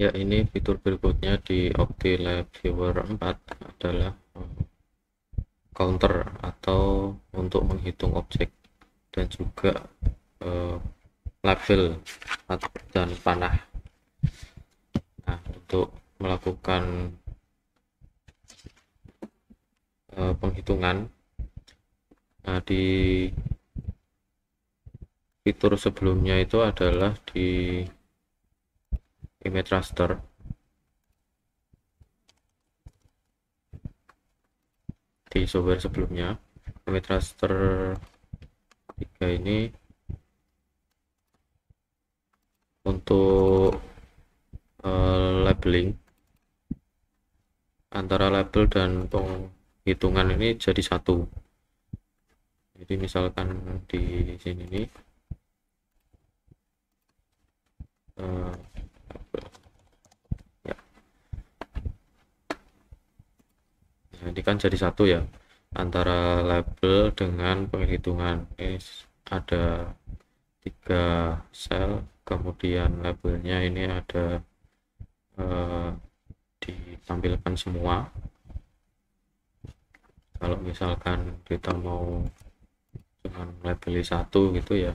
Ya, ini fitur berikutnya di OptiLab Viewer 4 adalah counter atau untuk menghitung objek dan juga eh, label dan panah. Nah, untuk melakukan penghitungan, nah di fitur sebelumnya itu adalah di image raster. Di software sebelumnya image raster 3 ini untuk labeling antara label dan penghitungan ini jadi satu. Jadi misalkan di sini nih ya, nah, ini kan jadi satu ya antara label dengan penghitungan. Ini ada 3 sel, kemudian labelnya ini ada ditampilkan semua. Kalau misalkan kita mau cuman labeli satu gitu ya,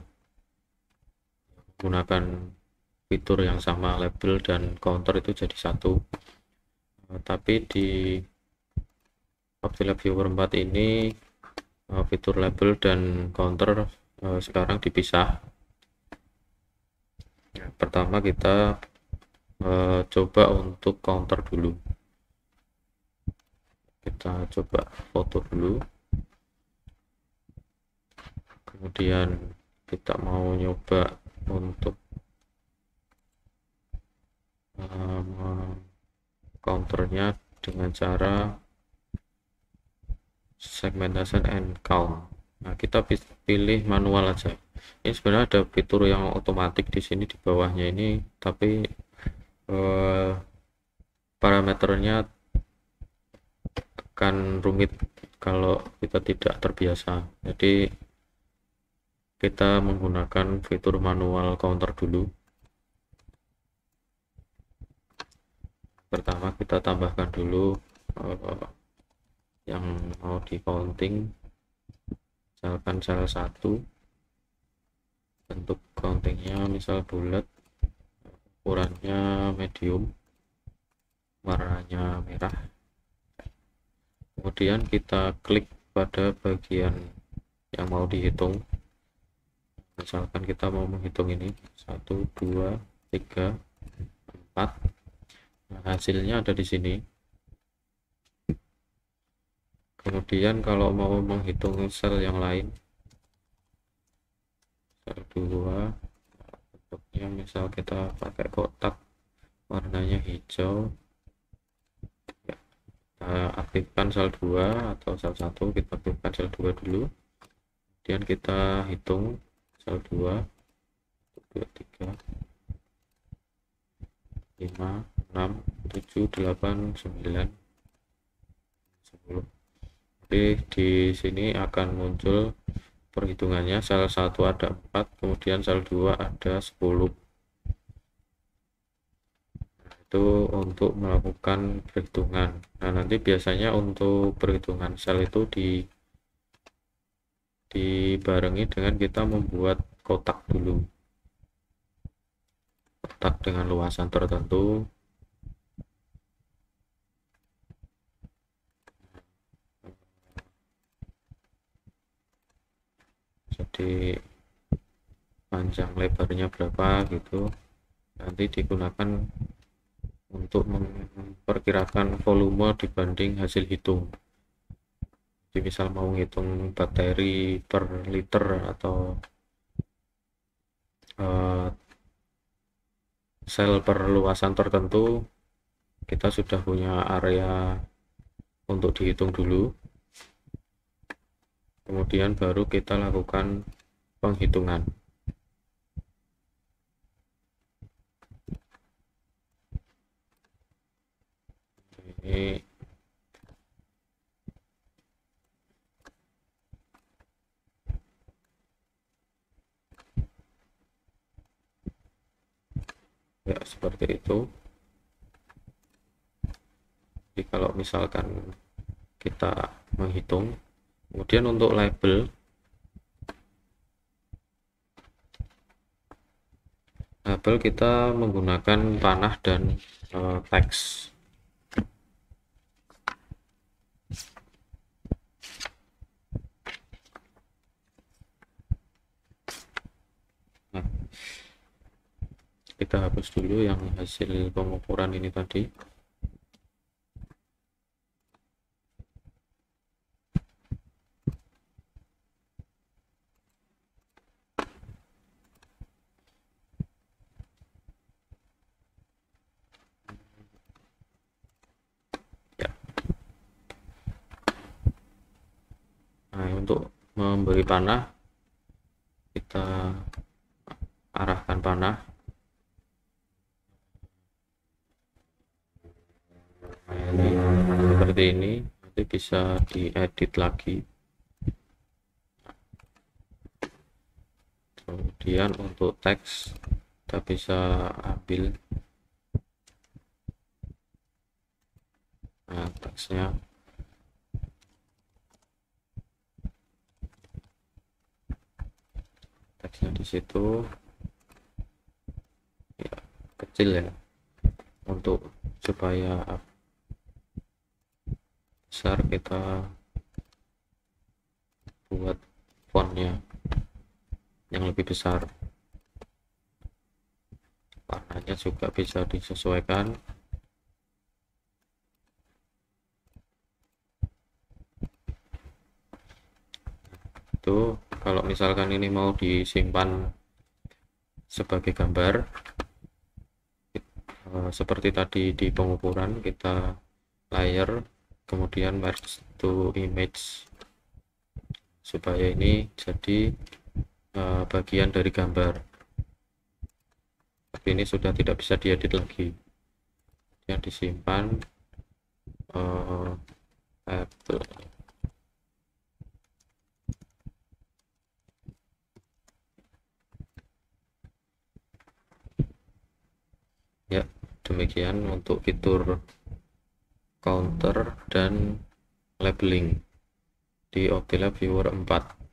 menggunakan fitur yang sama, label dan counter itu jadi satu. Tapi di OptiLab Viewer 4 ini fitur label dan counter sekarang dipisah. Pertama kita coba untuk counter dulu. Kita coba foto dulu, kemudian kita mau nyoba untuk counternya dengan cara segmentation and count. Nah, kita pilih manual aja. Ini sebenarnya ada fitur yang otomatis di sini di bawahnya ini, tapi parameternya akan rumit kalau kita tidak terbiasa. Jadi kita menggunakan fitur manual counter dulu. Pertama kita tambahkan dulu yang mau di counting, misalkan sel 1, bentuk countingnya misal bulat, ukurannya medium, warnanya merah. Kemudian kita klik pada bagian yang mau dihitung. Misalkan kita mau menghitung ini 1, 2, 3, 4. Nah, hasilnya ada di sini. Kemudian kalau mau menghitung sel yang lain, sel 2, bentuknya misal kita pakai kotak warnanya hijau, ya, kita aktifkan sel 2 atau sel 1, kita aktifkan sel 2 dulu, kemudian kita hitung sel 2, 2, 3, 5, 6, 7, 8, 9, 10. Jadi di sini akan muncul perhitungannya, sel 1 ada 4, kemudian sel 2 ada 10. Itu untuk melakukan perhitungan. Nah, nanti biasanya untuk perhitungan sel itu dibarengi dengan kita membuat kotak dulu, kotak dengan luasan tertentu. Jadi panjang lebarnya berapa gitu, nanti digunakan untuk memperkirakan volume dibanding hasil hitung. Jadi misal mau ngitung bakteri per liter atau sel per luasan tertentu, kita sudah punya area untuk dihitung dulu, kemudian baru kita lakukan penghitungan. Ini ya seperti itu. Jadi kalau misalkan kita menghitung, kemudian untuk label kita menggunakan panah dan teks. Nah, kita hapus dulu yang hasil pengukuran ini tadi. Ya. Nah, untuk memberi panah, kita arahkan panah seperti ini, nanti bisa diedit lagi. Kemudian untuk teks kita bisa ambil, nah teksnya di situ ya, kecil ya, untuk supaya besar kita buat fontnya yang lebih besar. Warnanya juga bisa disesuaikan. Itu kalau misalkan ini mau disimpan sebagai gambar, seperti tadi di pengukuran, kita layer kemudian merge to image supaya ini jadi bagian dari gambar. Tapi ini sudah tidak bisa diedit lagi, yang disimpan label. Ya, demikian untuk fitur counter dan labeling di OptiLab Viewer 4.